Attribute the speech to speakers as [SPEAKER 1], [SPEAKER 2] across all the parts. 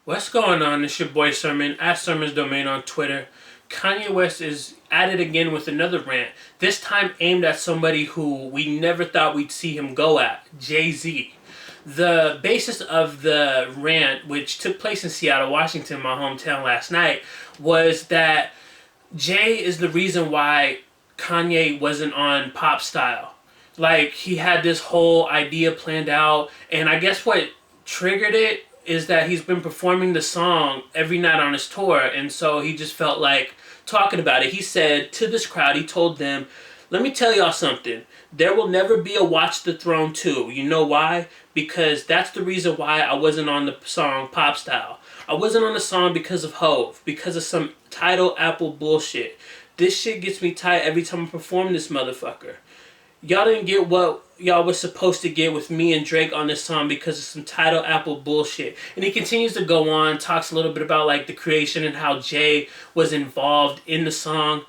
[SPEAKER 1] What's going on? It's your boy Sermon at Sermon's Domain on Twitter. Kanye West is at it again with another rant, this time aimed at somebody who we never thought we'd see him go at, Jay-Z. The basis of the rant, which took place in Seattle, Washington, my hometown, last night, was that Jay is the reason why Kanye wasn't on Pop Style. Like, he had this whole idea planned out, and I guess what triggered it is that he's been performing the song every night on his tour, and so he just felt like talking about it. He said to this crowd, he told them, let me tell y'all something. There will never be a Watch the Throne 2. You know why? Because that's the reason why I wasn't on the song Pop Style. I wasn't on the song because of Hove, because of some TIDAL Apple bullshit. This shit gets me tight every time I perform this motherfucker. Y'all didn't get what y'all was supposed to get with me and Drake on this song because of some TIDAL Apple bullshit. And he continues to go on, talks a little bit about like the creation and how Jay was involved in the song,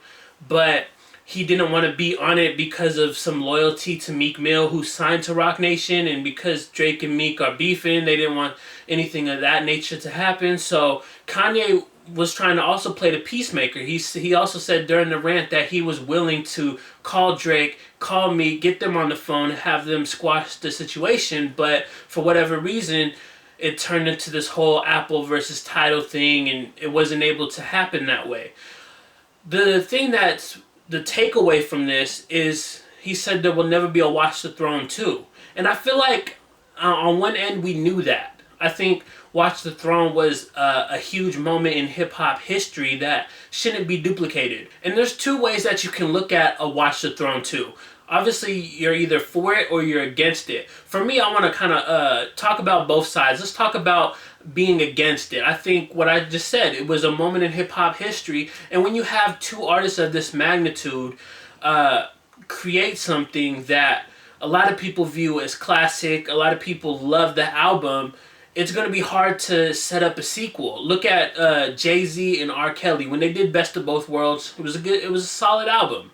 [SPEAKER 1] but he didn't want to be on it because of some loyalty to Meek Mill, who signed to Roc Nation, and because Drake and Meek are beefing, they didn't want anything of that nature to happen. So Kanye was trying to also play the peacemaker. He also said during the rant that he was willing to call Drake, call me, get them on the phone, have them squash the situation, but for whatever reason, it turned into this whole Apple versus TIDAL thing, and it wasn't able to happen that way. The thing that's the takeaway from this is he said there will never be a Watch the Throne 2. And I feel like on one end we knew that. I think Watch the Throne was a huge moment in hip-hop history that shouldn't be duplicated. And there's two ways that you can look at a Watch the Throne 2. Obviously, you're either for it or you're against it. For me, I want to kind of talk about both sides. Let's talk about being against it. I think what I just said, it was a moment in hip-hop history. And when you have two artists of this magnitude create something that a lot of people view as classic, a lot of people love the album, it's going to be hard to set up a sequel. Look at Jay-Z and R. Kelly. When they did Best of Both Worlds, it was a solid album.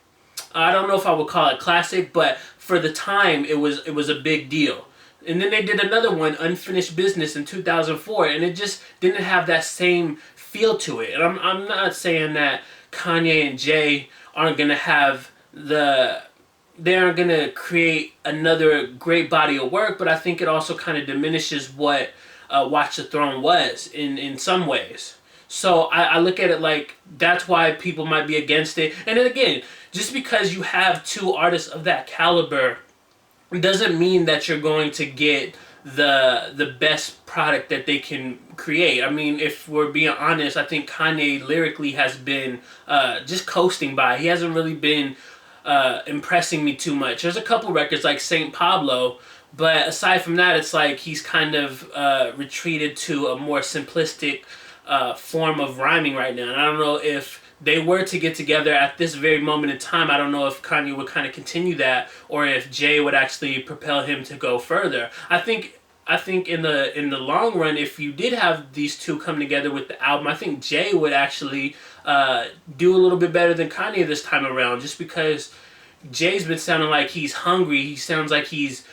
[SPEAKER 1] I don't know if I would call it classic, but for the time, it was a big deal. And then they did another one, Unfinished Business, in 2004, and it just didn't have that same feel to it. And I'm not saying that Kanye and Jay aren't going to have they aren't going to create another great body of work, but I think it also kind of diminishes what Watch the Throne was in some ways. So I look at it like that's why people might be against it. And then again, just because you have two artists of that caliber doesn't mean that you're going to get the best product that they can create. I mean, if we're being honest, I think Kanye lyrically has been just coasting by. He hasn't really been impressing me too much. There's a couple records like Saint Pablo, but aside from that, it's like he's kind of retreated to a more simplistic form of rhyming right now. And I don't know if they were to get together at this very moment in time, I don't know if Kanye would kind of continue that or if Jay would actually propel him to go further. I think in the long run, if you did have these two come together with the album, I think Jay would actually do a little bit better than Kanye this time around, just because Jay's been sounding like he's hungry. He sounds like he's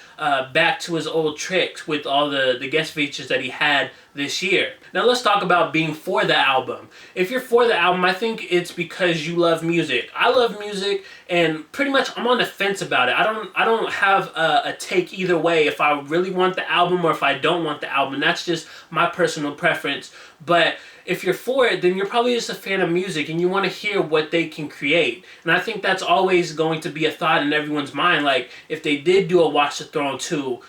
[SPEAKER 1] back to his old tricks with all the guest features that he had this year. Now let's talk about being for the album. If you're for the album, I think it's because you love music. I love music, and pretty much I'm on the fence about it. I don't have a take either way if I really want the album or if I don't want the album. That's just my personal preference. But if you're for it, then you're probably just a fan of music and you want to hear what they can create. And I think that's always going to be a thought in everyone's mind. Like, if they did do a Watch the Throne 2,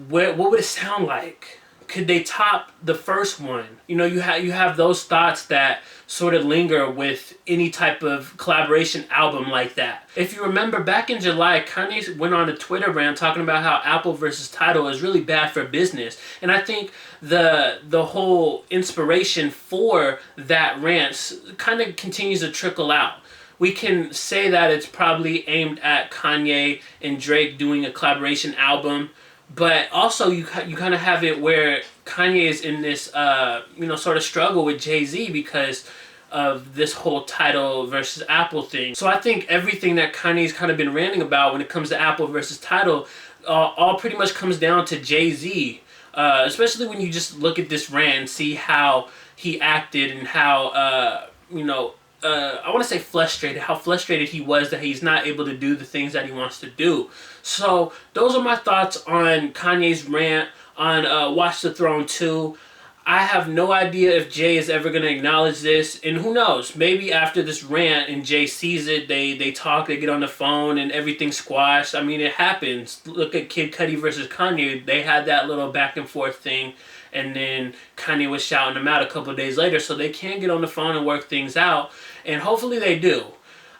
[SPEAKER 1] what would it sound like? Could they top the first one? You know, you have those thoughts that sort of linger with any type of collaboration album like that. If you remember, back in July, Kanye went on a Twitter rant talking about how Apple versus TIDAL is really bad for business. And I think the whole inspiration for that rant kind of continues to trickle out. We can say that it's probably aimed at Kanye and Drake doing a collaboration album, but also you kind of have it where Kanye is in this sort of struggle with Jay-Z because of this whole TIDAL versus Apple thing. So I think everything that Kanye's kind of been ranting about when it comes to Apple versus TIDAL all pretty much comes down to Jay-Z. Especially when you just look at this rant and see how he acted and how, I want to say frustrated, how frustrated he was that he's not able to do the things that he wants to do. So those are my thoughts on Kanye's rant on Watch the Throne 2. I have no idea if Jay is ever going to acknowledge this, and who knows, maybe after this rant and Jay sees it, they talk, they get on the phone, and everything's squashed. I mean, it happens. Look at Kid Cudi versus Kanye. They had that little back and forth thing, and then Kanye was shouting them out a couple of days later, so they can get on the phone and work things out, and hopefully they do.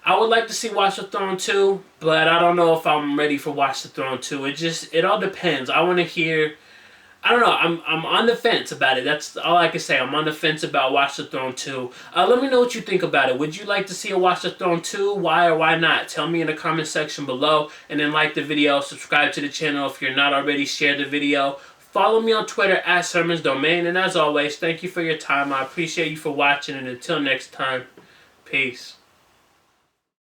[SPEAKER 1] I would like to see Watch the Throne 2, but I don't know if I'm ready for Watch the Throne 2. It all depends. I want to hear... I don't know. I'm on the fence about it. That's all I can say. I'm on the fence about Watch the Throne 2. Let me know what you think about it. Would you like to see a Watch the Throne 2? Why or why not? Tell me in the comment section below. And then like the video. Subscribe to the channel if you're not already. Share the video. Follow me on Twitter at Sermons Domain. And as always, thank you for your time. I appreciate you for watching. And until next time, peace.